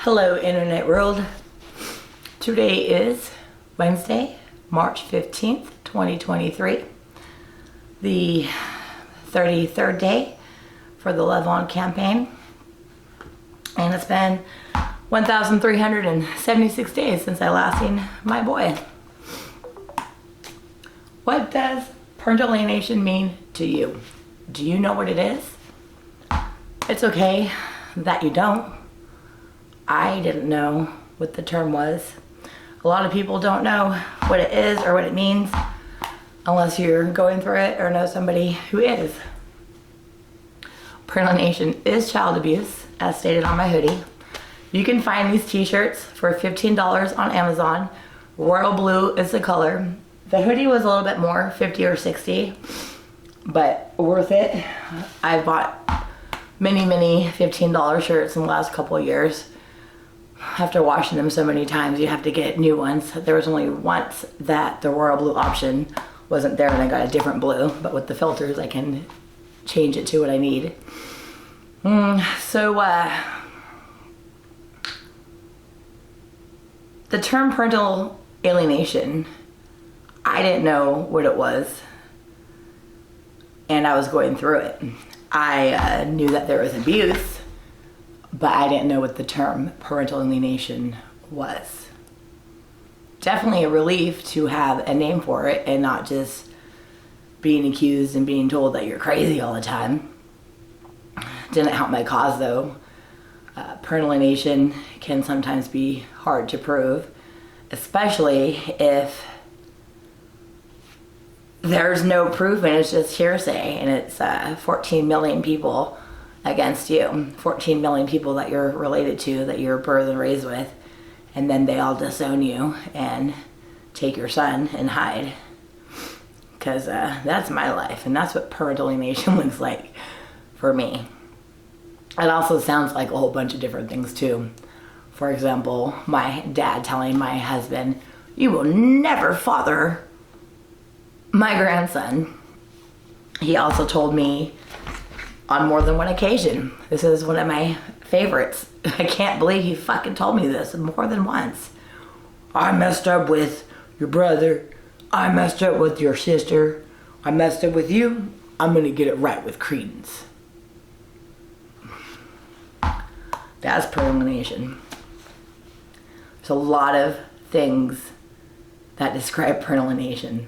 Hello, Internet world. Today is Wednesday, March 15th, 2023. The 33rd day for the Love On campaign. And it's been 1,376 days since I last seen my boy. What does parental alienation mean to you? Do you know what it is? It's okay that you don't. I didn't know what the term was. A lot of people don't know what it is or what it means unless you're going through it or know somebody who is. Parental alienation is child abuse, as stated on my hoodie. You can find these t-shirts for $15 on Amazon. Royal blue is the color. The hoodie was a little bit more, 50 or 60, but worth it. I've bought many $15 shirts in the last couple of years. After washing them so many times, you have to get new ones. There was only once that the royal blue option wasn't there and I got a different blue, but with the filters I can change it to what I need. The term parental alienation, I didn't know what it was, and I was going through it. I knew that there was abuse, but I didn't know what the term parental alienation was. Definitely a relief to have a name for it and not just being accused and being told that you're crazy all the time. Didn't help my cause though. Parental alienation can sometimes be hard to prove, especially if there's no proof and it's just hearsay and it's 14 million people against you. 14 million people that you're related to, that you're birthed and raised with, and then they all disown you and take your son and hide. Because that's my life, and that's what parental alienation looks like for me. It also sounds like a whole bunch of different things too. For example, my dad telling my husband, "You will never father my grandson." He also told me on more than one occasion. This is one of my favorites. I can't believe he fucking told me this more than once. "I messed up with your brother. I messed up with your sister. I messed up with you. I'm gonna get it right with Credence." That's parental alienation. There's a lot of things that describe parental alienation.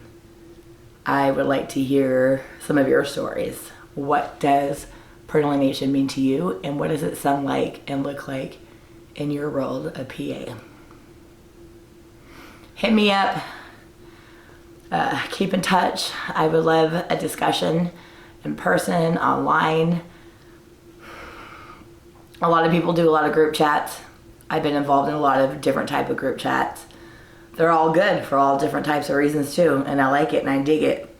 I would like to hear some of your stories. What does parental alienation mean to you, and what does it sound like and look like in your world of PA? Hit me up. Keep in touch. I would love a discussion in person, online. A lot of people do a lot of group chats. I've been involved in a lot of different type of group chats. They're all good for all different types of reasons too, and I like it and I dig it.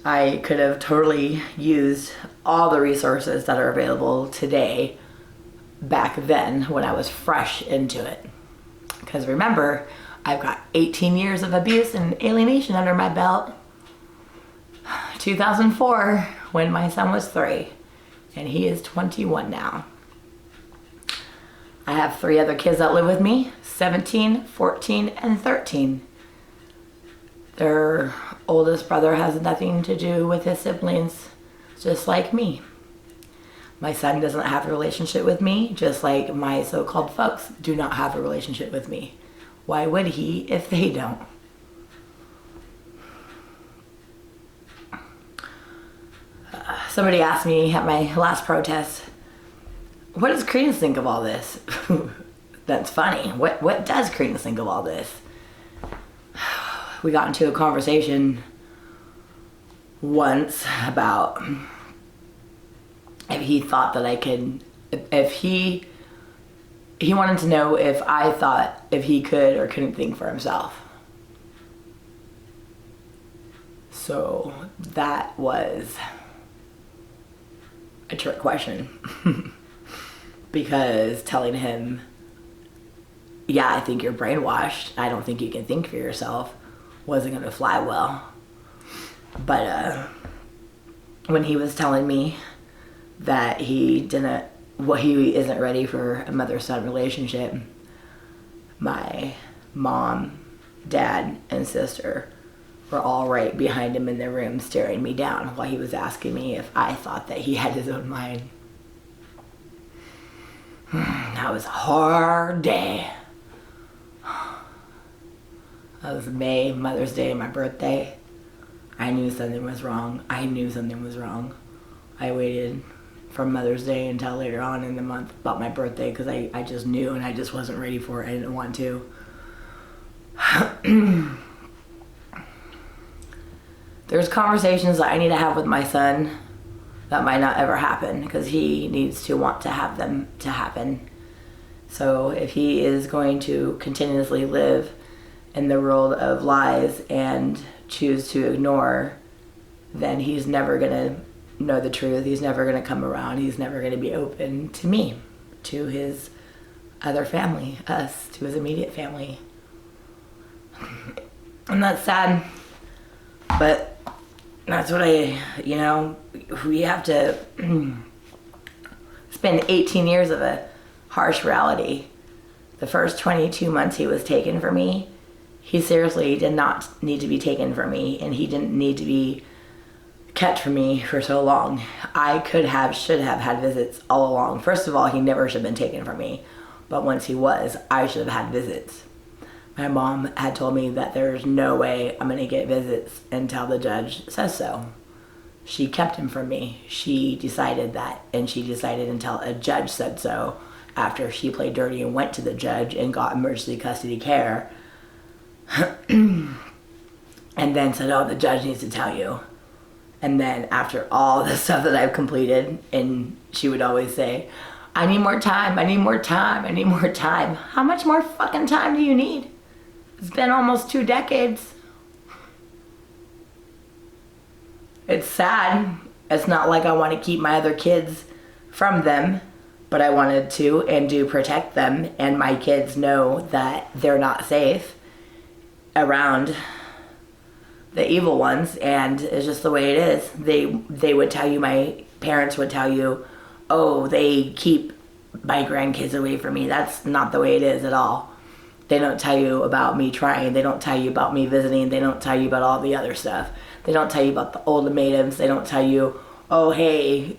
I could have totally used all the resources that are available today back then when I was fresh into it. Because remember, I've got 18 years of abuse and alienation under my belt. 2004, when my son was 3, and he is 21 now. I have 3 other kids that live with me, 17, 14, and 13. Their oldest brother has nothing to do with his siblings, just like me. My son doesn't have a relationship with me, just like my so-called folks do not have a relationship with me. Why would he if they don't? Somebody asked me at my last protest, "What does Credence think of all this?" That's funny. What does Credence think of all this? We got into a conversation once about if he thought that I could, if he wanted to know if I thought if he could or couldn't think for himself. So that was a trick question. Because telling him, "Yeah, I think you're brainwashed. I don't think you can think for yourself," wasn't going to fly well. But when he was telling me that he didn't Well, he isn't ready for a mother-son relationship. My mom, dad, and sister were all right behind him in the room staring me down while he was asking me if I thought that he had his own mind. That was a hard day. That was May, Mother's Day, my birthday. I knew something was wrong. I waited from Mother's Day until later on in the month about my birthday because I just knew and I just wasn't ready for it. I didn't want to. There's conversations that I need to have with my son that might not ever happen because he needs to want to have them to happen. So if he is going to continuously live in the world of lies and choose to ignore, then he's never going to know the truth. He's never going to come around. He's never going to be open to me, to his other family, us, to his immediate family. And that's sad, but that's what we have to spend 18 years of a harsh reality. The first 22 months he was taken from me, he seriously did not need to be taken from me, and he didn't need to be kept from me for so long. I should have had visits all along. First of all, he never should have been taken from me, but once he was, I should have had visits. My mom had told me that there's no way I'm going to get visits until the judge says so. She kept him from me. She decided that, and she decided until a judge said so after she played dirty and went to the judge and got emergency custody care. And then said, oh, the judge needs to tell you. And then after all the stuff that I've completed, and she would always say, I need more time, I need more time, I need more time. How much more fucking time do you need? It's been almost 2 decades. It's sad. It's not like I want to keep my other kids from them, but I wanted to and do protect them, and my kids know that they're not safe around the evil ones, and it's just the way it is. They would tell you, my parents would tell you, oh, they keep my grandkids away from me. That's not the way it is at all. They don't tell you about me trying. They don't tell you about me visiting. They don't tell you about all the other stuff. They don't tell you about the ultimatums. They don't tell you, oh, hey,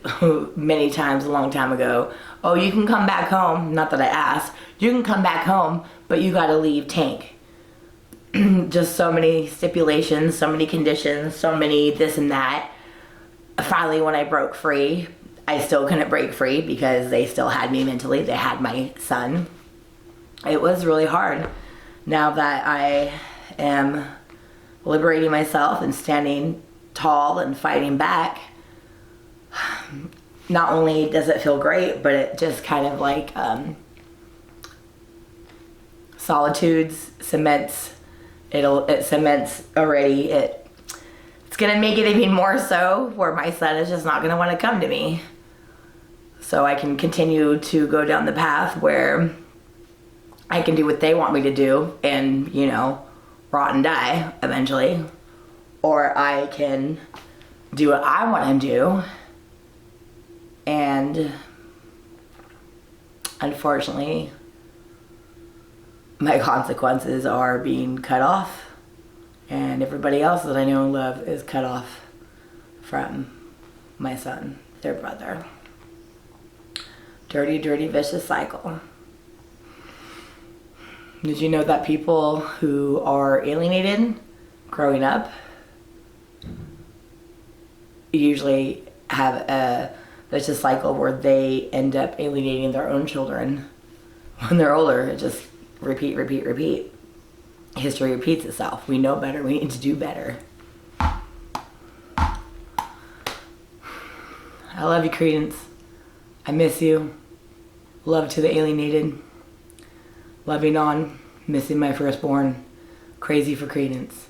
many times a long time ago, oh, you can come back home. Not that I asked. You can come back home, but you got to leave Tank. Just so many stipulations, so many conditions, so many this and that. Finally, when I broke free, I still couldn't break free because they still had me mentally. They had my son. It was really hard. Now that I am liberating myself and standing tall and fighting back, not only does it feel great, but it just kind of like solitudes cements. It cements already. It's gonna make it even more so where my son is just not gonna want to come to me. So I can continue to go down the path where I can do what they want me to do and, rot and die eventually. Or I can do what I want to do. And unfortunately, my consequences are being cut off, and everybody else that I know and love is cut off from my son, their brother. Dirty, dirty, vicious cycle. Did you know that people who are alienated growing up usually have a vicious cycle where they end up alienating their own children when they're older? It just repeat. History repeats itself. We know better. We need to do better. I love you, Credence. I miss you. Love to the alienated. Loving on. Missing my firstborn. Crazy for Credence.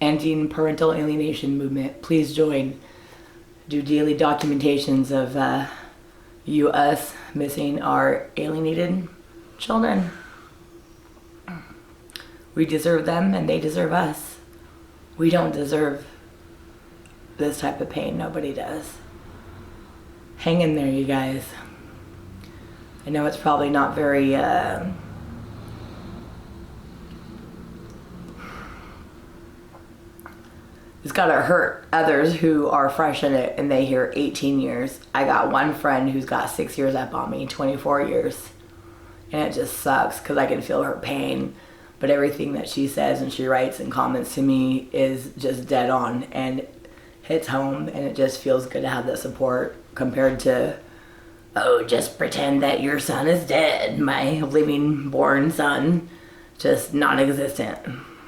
Ending parental alienation movement. Please join. Do daily documentations of you, us, missing our alienated children. We deserve them and they deserve us. We don't deserve this type of pain. Nobody does. Hang in there, you guys. I know it's probably not very it's gotta hurt others who are fresh in it and they hear 18 years. I got one friend who's got 6 years up on me, 24 years. And it just sucks because I can feel her pain. But everything that she says and she writes and comments to me is just dead on and hits home, and it just feels good to have that support compared to, oh, just pretend that your son is dead. My living, born son, just non-existent.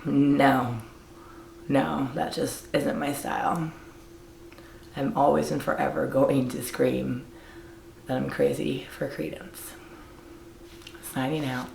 No, that just isn't my style. I'm always and forever going to scream that I'm crazy for credence. Signing out.